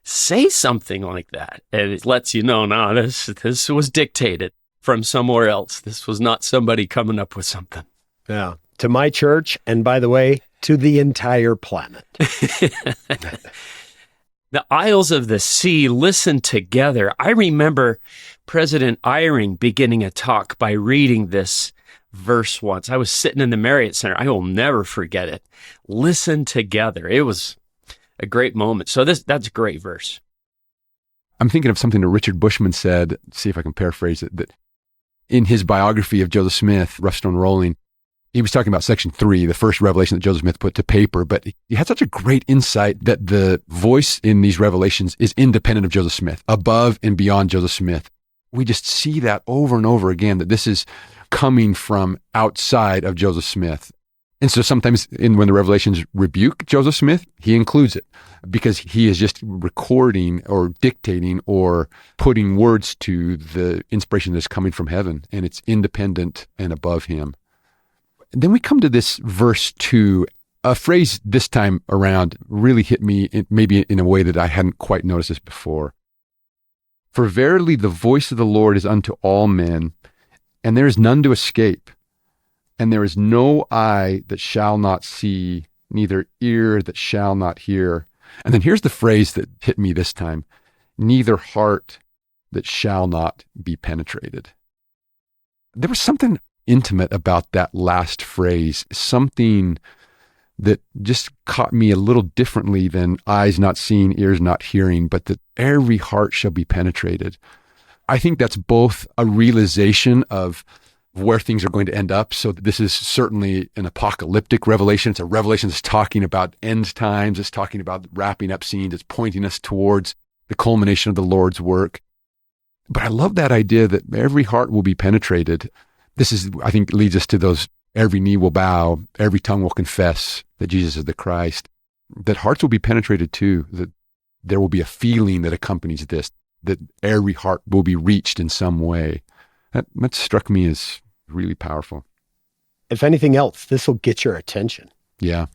say something like that? And it lets you know, no, this was dictated from somewhere else. This was not somebody coming up with something. Yeah. To my church, and by the way, to the entire planet. The isles of the sea listen together. I remember President Eyring beginning a talk by reading this verse once. I was sitting in the Marriott Center. I will never forget it. Listen together. It was a great moment. So that's a great verse. I'm thinking of something that Richard Bushman said, see if I can paraphrase it, that in his biography of Joseph Smith, Rough Stone Rolling, he was talking about section 3, the first revelation that Joseph Smith put to paper, but he had such a great insight that the voice in these revelations is independent of Joseph Smith, above and beyond Joseph Smith. We just see that over and over again, that this is coming from outside of Joseph Smith. And so sometimes when the revelations rebuke Joseph Smith, he includes it because he is just recording or dictating or putting words to the inspiration that's coming from heaven, and it's independent and above him. Then we come to this verse 2. A phrase this time around really hit me, maybe in a way that I hadn't quite noticed this before. For verily the voice of the Lord is unto all men, and there is none to escape, and there is no eye that shall not see, neither ear that shall not hear. And then here's the phrase that hit me this time, neither heart that shall not be penetrated. There was something intimate about that last phrase, something that just caught me a little differently than eyes not seeing, ears not hearing, but that every heart shall be penetrated. I think that's both a realization of where things are going to end up. So this is certainly an apocalyptic revelation. It's a revelation that's talking about end times. It's talking about wrapping up scenes. It's pointing us towards the culmination of the Lord's work. But I love that idea that every heart will be penetrated. This is, I think, leads us to those, every knee will bow, every tongue will confess that Jesus is the Christ, that hearts will be penetrated too, that there will be a feeling that accompanies this, that every heart will be reached in some way. That struck me as really powerful. If anything else, this will get your attention. Yeah.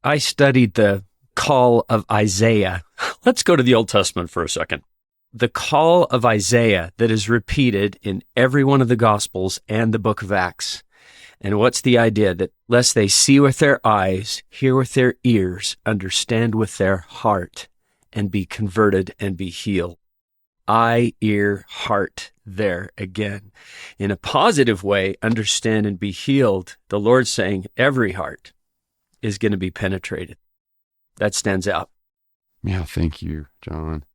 I studied the call of Isaiah. Let's go to the Old Testament for a second. The call of Isaiah that is repeated in every one of the Gospels and the book of Acts. And what's the idea? That lest they see with their eyes, hear with their ears, understand with their heart, and be converted and be healed. Eye, ear, heart, there again. In a positive way, understand and be healed. The Lord's saying every heart is going to be penetrated. That stands out. Yeah, thank you, John.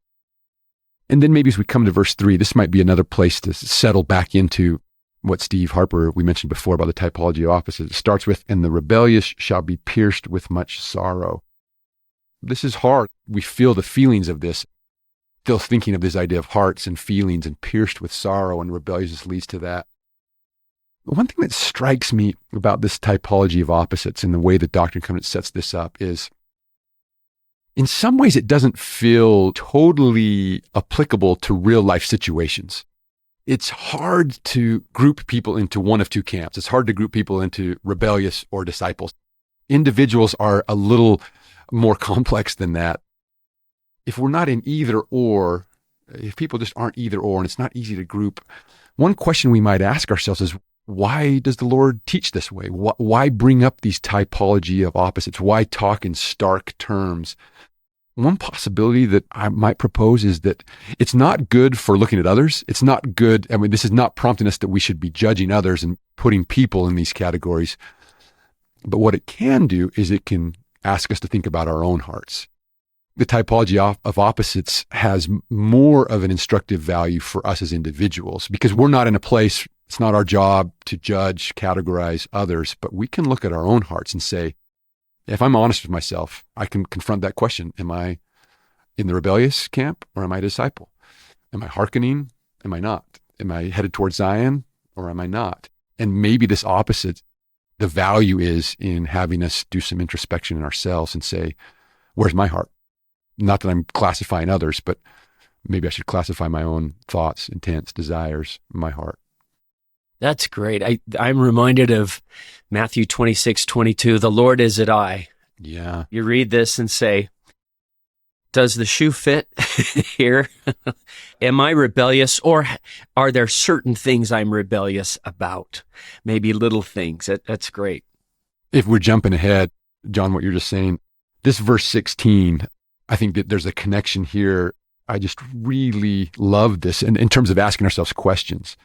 And then maybe as we come to verse 3, this might be another place to settle back into what Steve Harper, we mentioned before about the typology of opposites. It starts with, and the rebellious shall be pierced with much sorrow. This is hard. We feel the feelings of this. Still thinking of this idea of hearts and feelings and pierced with sorrow, and rebelliousness leads to that. One thing that strikes me about this typology of opposites and the way that Doctrine and Covenants sets this up is, in some ways, it doesn't feel totally applicable to real life situations. It's hard to group people into one of two camps. It's hard to group people into rebellious or disciples. Individuals are a little more complex than that. If we're not in either or, if people just aren't either or, and it's not easy to group, one question we might ask ourselves is, why does the Lord teach this way? Why bring up these typology of opposites? Why talk in stark terms? One possibility that I might propose is that it's not good for looking at others. It's not good. I mean, this is not prompting us that we should be judging others and putting people in these categories. But what it can do is it can ask us to think about our own hearts. The typology of opposites has more of an instructive value for us as individuals because we're not in a place, it's not our job to judge, categorize others, but we can look at our own hearts and say, if I'm honest with myself, I can confront that question. Am I in the rebellious camp or am I a disciple? Am I hearkening? Am I not? Am I headed towards Zion or am I not? And maybe this opposite, the value is in having us do some introspection in ourselves and say, where's my heart? Not that I'm classifying others, but maybe I should classify my own thoughts, intents, desires, my heart. That's great. I'm reminded of Matthew 26:22. The Lord is at eye. Yeah. You read this and say, does the shoe fit here? Am I rebellious, or are there certain things I'm rebellious about? Maybe little things. That's great. If we're jumping ahead, John, what you're just saying, this verse 16, I think that there's a connection here. I just really love this in terms of asking ourselves questions.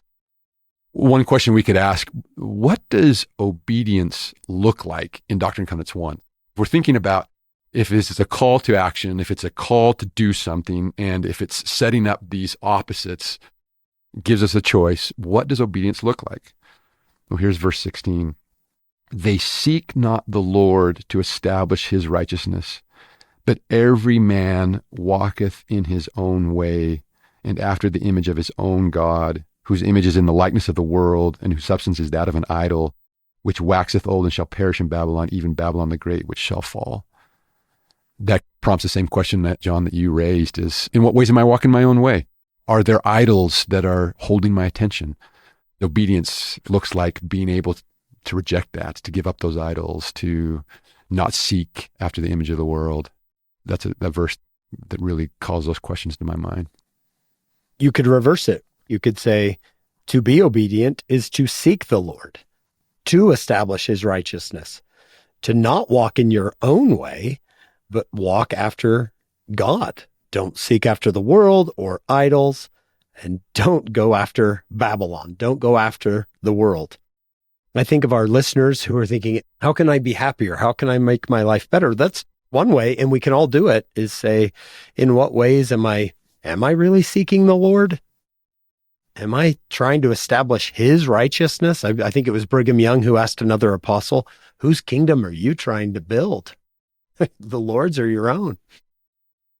One question we could ask, what does obedience look like in Doctrine and Covenants 1? We're thinking about if this is a call to action, if it's a call to do something, and if it's setting up these opposites, gives us a choice. What does obedience look like? Well, here's verse 16. They seek not the Lord to establish his righteousness, but every man walketh in his own way, and after the image of his own God, whose image is in the likeness of the world, and whose substance is that of an idol, which waxeth old and shall perish in Babylon, even Babylon the Great, which shall fall. That prompts the same question that, John, that you raised is, in what ways am I walking my own way? Are there idols that are holding my attention? Obedience looks like being able to reject that, to give up those idols, to not seek after the image of the world. That's a verse that really calls those questions to my mind. You could reverse it. You could say, to be obedient is to seek the Lord, to establish his righteousness, to not walk in your own way, but walk after God. Don't seek after the world or idols, and don't go after Babylon. Don't go after the world. I think of our listeners who are thinking, how can I be happier? How can I make my life better? That's one way, and we can all do it, is say, in what ways am I really seeking the Lord? Am I trying to establish his righteousness? I think it was Brigham Young who asked another apostle, whose kingdom are you trying to build? The Lord's or your own?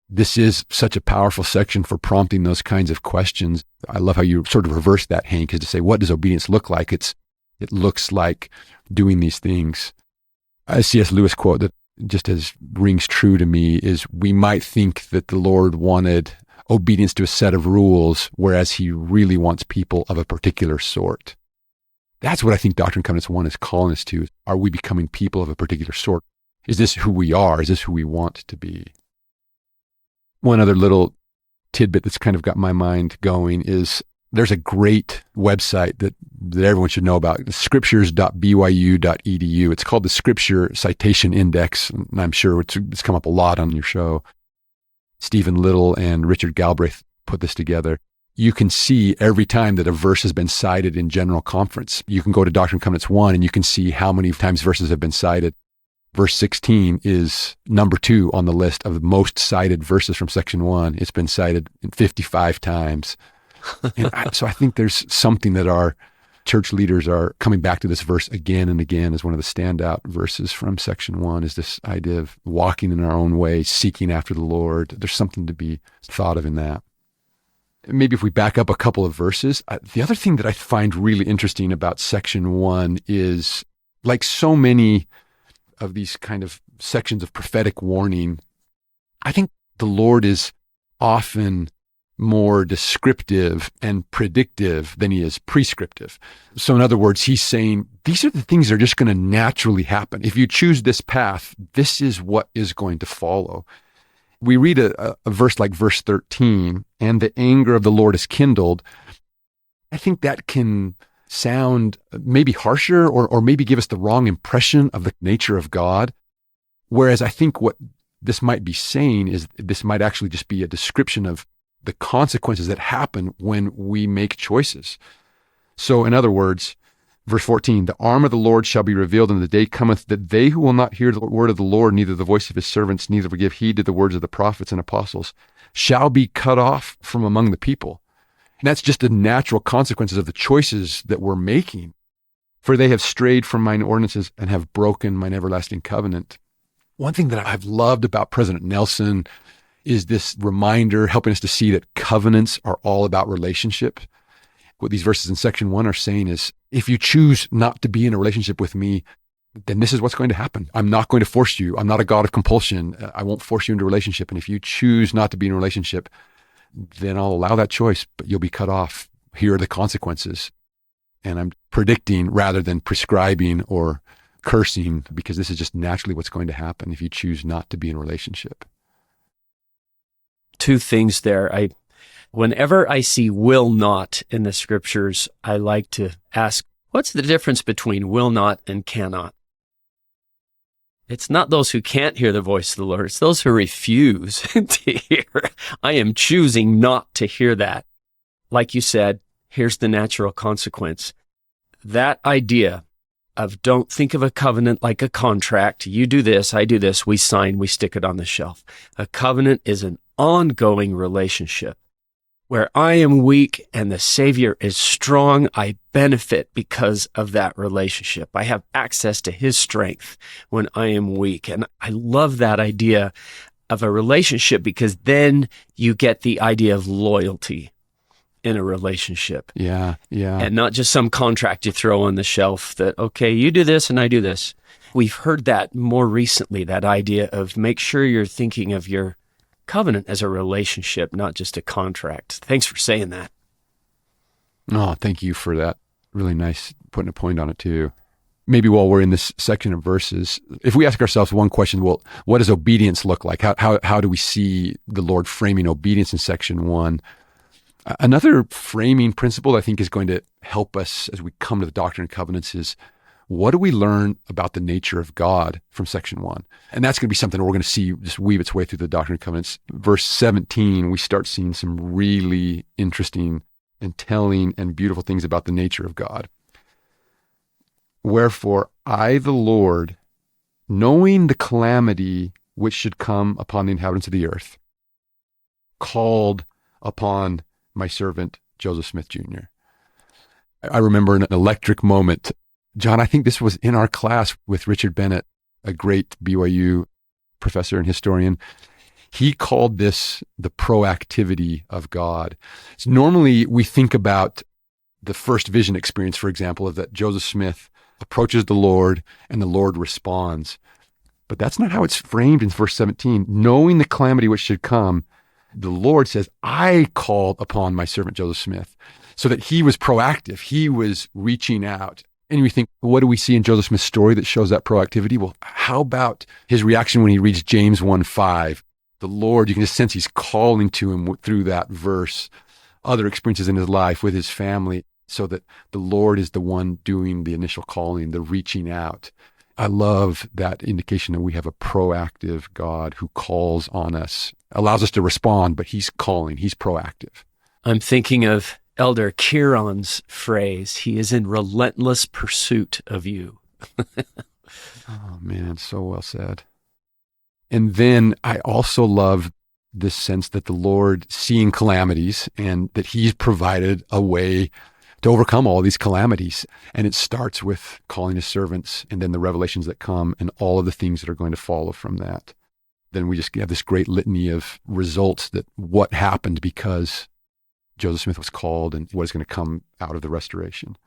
This is such a powerful section for prompting those kinds of questions. I love how you sort of reverse that, Hank, is to say, what does obedience look like? It looks like doing these things. A C.S. Lewis quote that just as rings true to me is, we might think that the Lord wanted obedience to a set of rules, whereas he really wants people of a particular sort. That's what I think Doctrine and Covenants 1 is calling us to. Are we becoming people of a particular sort? Is this who we are? Is this who we want to be? One other little tidbit that's kind of got my mind going is there's a great website that everyone should know about, scriptures.byu.edu. It's called the Scripture Citation Index, and I'm sure it's come up a lot on your show. Stephen Little and Richard Galbraith put this together. You can see every time that a verse has been cited in General Conference. You can go to Doctrine and Covenants 1 and you can see how many times verses have been cited. Verse 16 is number 2 on the list of most cited verses from section 1. It's been cited 55 times. So I think there's something that our church leaders are coming back to this verse again and again as one of the standout verses from section 1, is this idea of walking in our own way, seeking after the Lord. There's something to be thought of in that. Maybe if we back up a couple of verses, the other thing that I find really interesting about section 1 is, like so many of these kind of sections of prophetic warning, I think the Lord is often more descriptive and predictive than he is prescriptive. So in other words, he's saying, these are the things that are just going to naturally happen. If you choose this path, this is what is going to follow. We read a verse like verse 13, and the anger of the Lord is kindled. I think that can sound maybe harsher or maybe give us the wrong impression of the nature of God. Whereas I think what this might be saying is this might actually just be a description of the consequences that happen when we make choices. So in other words, verse 14, the arm of the Lord shall be revealed, and the day cometh that they who will not hear the word of the Lord, neither the voice of his servants, neither will give heed to the words of the prophets and apostles, shall be cut off from among the people. And that's just the natural consequences of the choices that we're making. For they have strayed from mine ordinances and have broken mine everlasting covenant. One thing that I've loved about President Nelson is this reminder, helping us to see that covenants are all about relationship. What these verses in section 1 are saying is, if you choose not to be in a relationship with me, then this is what's going to happen. I'm not going to force you. I'm not a God of compulsion. I won't force you into a relationship. And if you choose not to be in a relationship, then I'll allow that choice, but you'll be cut off. Here are the consequences. And I'm predicting rather than prescribing or cursing, because this is just naturally what's going to happen if you choose not to be in a relationship. Two things there. Whenever I see will not in the scriptures, I like to ask, what's the difference between will not and cannot? It's not those who can't hear the voice of the Lord. It's those who refuse to hear. I am choosing not to hear that. Like you said, here's the natural consequence. That idea of don't think of a covenant like a contract. You do this, I do this, we sign, we stick it on the shelf. A covenant is an ongoing relationship where I am weak and the Savior is strong. I benefit because of that relationship. I have access to his strength when I am weak. And I love that idea of a relationship, because then you get the idea of loyalty in a relationship. Yeah. And not just some contract you throw on the shelf that, okay, you do this and I do this. We've heard that more recently, that idea of make sure you're thinking of your covenant as a relationship, not just a contract. Thanks for saying that. Oh, thank you for that. Really nice putting a point on it too. Maybe while we're in this section of verses, if we ask ourselves one question, well, what does obedience look like? How do we see the Lord framing obedience in section 1? Another framing principle I think is going to help us as we come to the Doctrine and Covenants is, what do we learn about the nature of God from section 1? And that's going to be something we're going to see just weave its way through the Doctrine and Covenants. Verse 17, we start seeing some really interesting and telling and beautiful things about the nature of God. Wherefore I, the Lord, knowing the calamity which should come upon the inhabitants of the earth, called upon my servant Joseph Smith Jr. I remember an electric moment. John, I think this was in our class with Richard Bennett, a great BYU professor and historian. He called this the proactivity of God. So normally we think about the first vision experience, for example, of that Joseph Smith approaches the Lord and the Lord responds. But that's not how it's framed in verse 17. Knowing the calamity which should come, the Lord says, I called upon my servant Joseph Smith, so that he was proactive. He was reaching out. And we think, what do we see in Joseph Smith's story that shows that proactivity? Well, how about his reaction when he reads James 1:5? The Lord, you can just sense he's calling to him through that verse, other experiences in his life with his family, so that the Lord is the one doing the initial calling, the reaching out. I love that indication that we have a proactive God who calls on us, allows us to respond, but he's calling, he's proactive. I'm thinking of Elder Kieran's phrase, he is in relentless pursuit of you. Oh, man, so well said. And then I also love this sense that the Lord, seeing calamities and that he's provided a way to overcome all these calamities. And it starts with calling his servants and then the revelations that come and all of the things that are going to follow from that. Then we just have this great litany of results that what happened because Joseph Smith was called and what is going to come out of the restoration.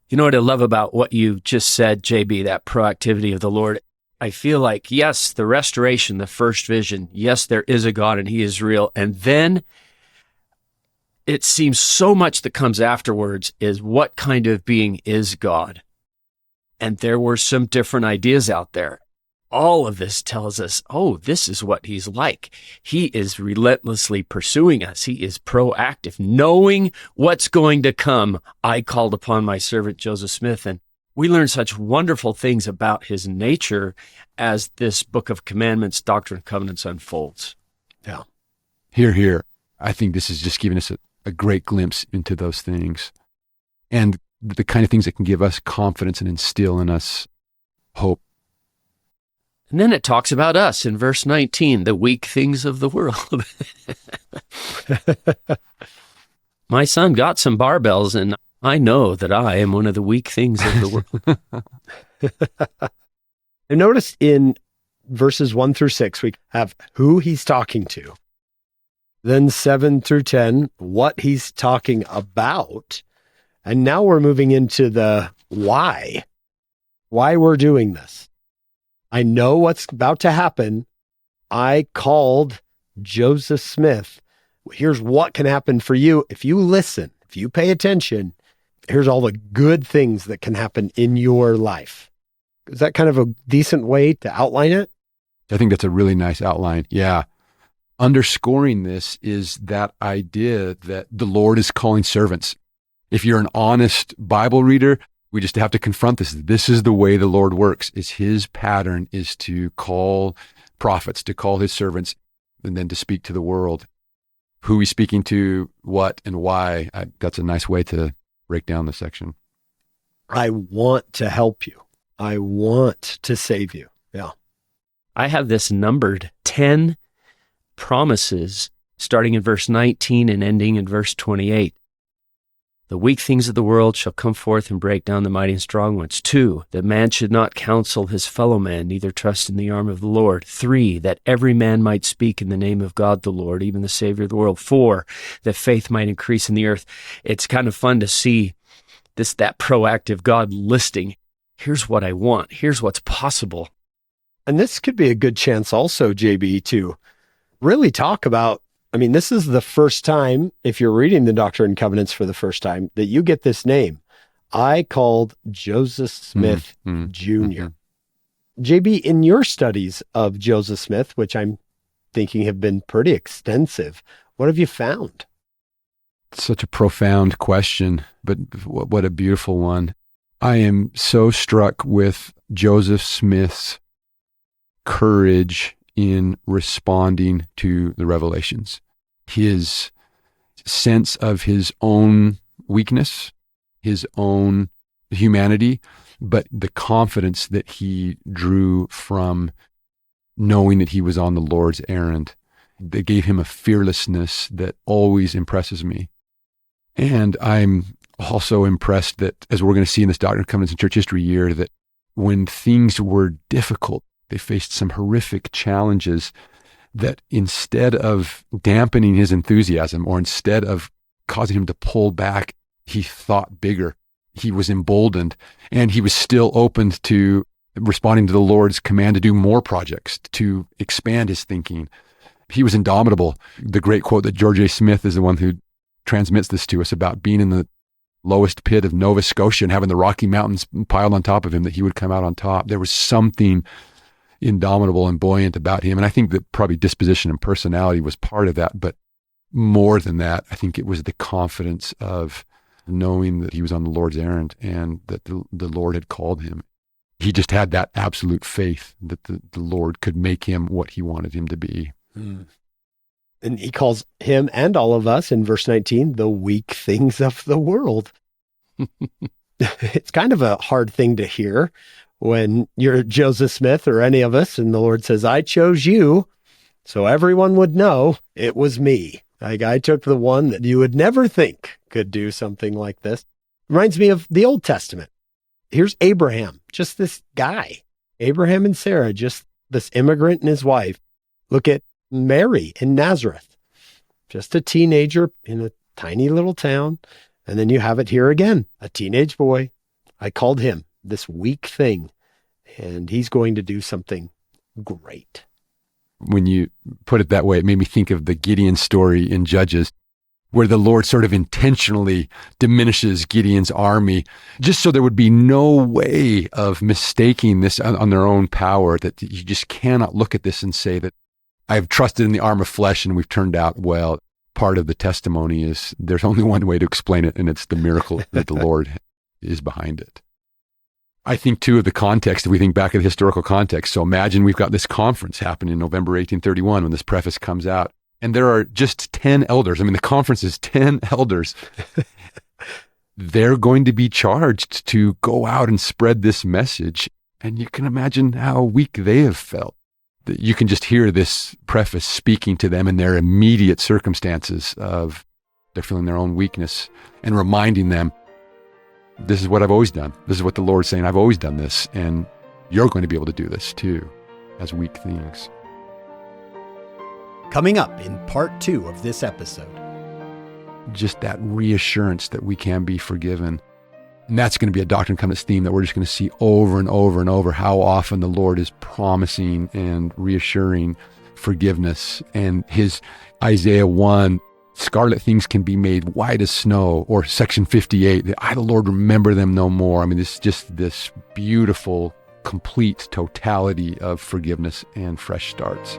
You know what I love about what you just said, JB, that proactivity of the Lord? I feel like, yes, the restoration, the first vision, yes, there is a God and he is real. And then it seems so much that comes afterwards is what kind of being is God? And there were some different ideas out there. All of this tells us, oh, this is what he's like. He is relentlessly pursuing us. He is proactive, knowing what's going to come. I called upon my servant Joseph Smith, and we learn such wonderful things about his nature as this book of commandments, Doctrine and Covenants unfolds. Yeah. Here. I think this is just giving us a great glimpse into those things and the kind of things that can give us confidence and instill in us hope. And then it talks about us in verse 19, the weak things of the world. My son got some barbells, and I know that I am one of the weak things of the world. And notice in verses 1 through 6, we have who he's talking to. Then 7 through 10, what he's talking about. And now we're moving into the why we're doing this. I know what's about to happen. I called Joseph Smith. Here's what can happen for you. If you listen, if you pay attention, here's all the good things that can happen in your life. Is that kind of a decent way to outline it? I think that's a really nice outline. Yeah. Underscoring this is that idea that the Lord is calling servants. If you're an honest Bible reader, we just have to confront this. This is the way the Lord works. Is his pattern is to call prophets, to call his servants, and then to speak to the world. Who he's speaking to, what and why. That's a nice way to break down the section. I want to help you. I want to save you. Yeah. I have this numbered 10 promises starting in verse 19 and ending in verse 28. The weak things of the world shall come forth and break down the mighty and strong ones. 2, that man should not counsel his fellow man, neither trust in the arm of the Lord. 3, that every man might speak in the name of God the Lord, even the Savior of the world. 4, that faith might increase in the earth. It's kind of fun to see that proactive God listing. Here's what I want. Here's what's possible. And this could be a good chance also, JB, to really talk about, this is the first time, if you're reading the Doctrine and Covenants for the first time, that you get this name. I called Joseph Smith Jr. JB, in your studies of Joseph Smith, which I'm thinking have been pretty extensive, what have you found? Such a profound question, but what a beautiful one. I am so struck with Joseph Smith's courage in responding to the revelations. His sense of his own weakness, his own humanity, but the confidence that he drew from knowing that he was on the Lord's errand, that gave him a fearlessness that always impresses me. And I'm also impressed that, as we're going to see in this Doctrine and Covenants and Church History year, that when things were difficult, they faced some horrific challenges, that instead of dampening his enthusiasm or instead of causing him to pull back, he thought bigger. He was emboldened, and he was still open to responding to the Lord's command to do more projects, to expand his thinking. He was indomitable. The great quote that George A. Smith is the one who transmits this to us about being in the lowest pit of Nova Scotia and having the Rocky Mountains piled on top of him, that he would come out on top. There was something indomitable and buoyant about him. And I think that probably disposition and personality was part of that. But more than that, I think it was the confidence of knowing that he was on the Lord's errand and that the Lord had called him. He just had that absolute faith that the Lord could make him what he wanted him to be. And he calls him and all of us in verse 19, the weak things of the world. It's kind of a hard thing to hear when you're Joseph Smith or any of us, and the Lord says, I chose you, so everyone would know it was me. Like, I took the one that you would never think could do something like this. Reminds me of the Old Testament. Here's Abraham, just this guy. Abraham and Sarah, just this immigrant and his wife. Look at Mary in Nazareth, just a teenager in a tiny little town. And then you have it here again, a teenage boy. I called him this weak thing, and he's going to do something great. When you put it that way, it made me think of the Gideon story in Judges, where the Lord sort of intentionally diminishes Gideon's army, just so there would be no way of mistaking this on their own power, that you just cannot look at this and say that I've trusted in the arm of flesh and we've turned out well. Part of the testimony is there's only one way to explain it, and it's the miracle that the Lord is behind it. I think, too, of the context, if we think back at the historical context. So imagine we've got this conference happening in November 1831 when this preface comes out, and there are just 10 elders. I mean, the conference is 10 elders. They're going to be charged to go out and spread this message, and you can imagine how weak they have felt. You can just hear this preface speaking to them in their immediate circumstances of they're feeling their own weakness and reminding them, this is what I've always done. This is what the Lord's saying. I've always done this, and you're going to be able to do this too, as weak things. Coming up in part 2 of this episode. Just that reassurance that we can be forgiven. And that's going to be a Doctrine and Covenants theme that we're just going to see over and over and over, how often the Lord is promising and reassuring forgiveness. And his Isaiah 1, scarlet things can be made white as snow, or section 58, that I, the Lord, remember them no more. I mean, it's just this beautiful, complete totality of forgiveness and fresh starts.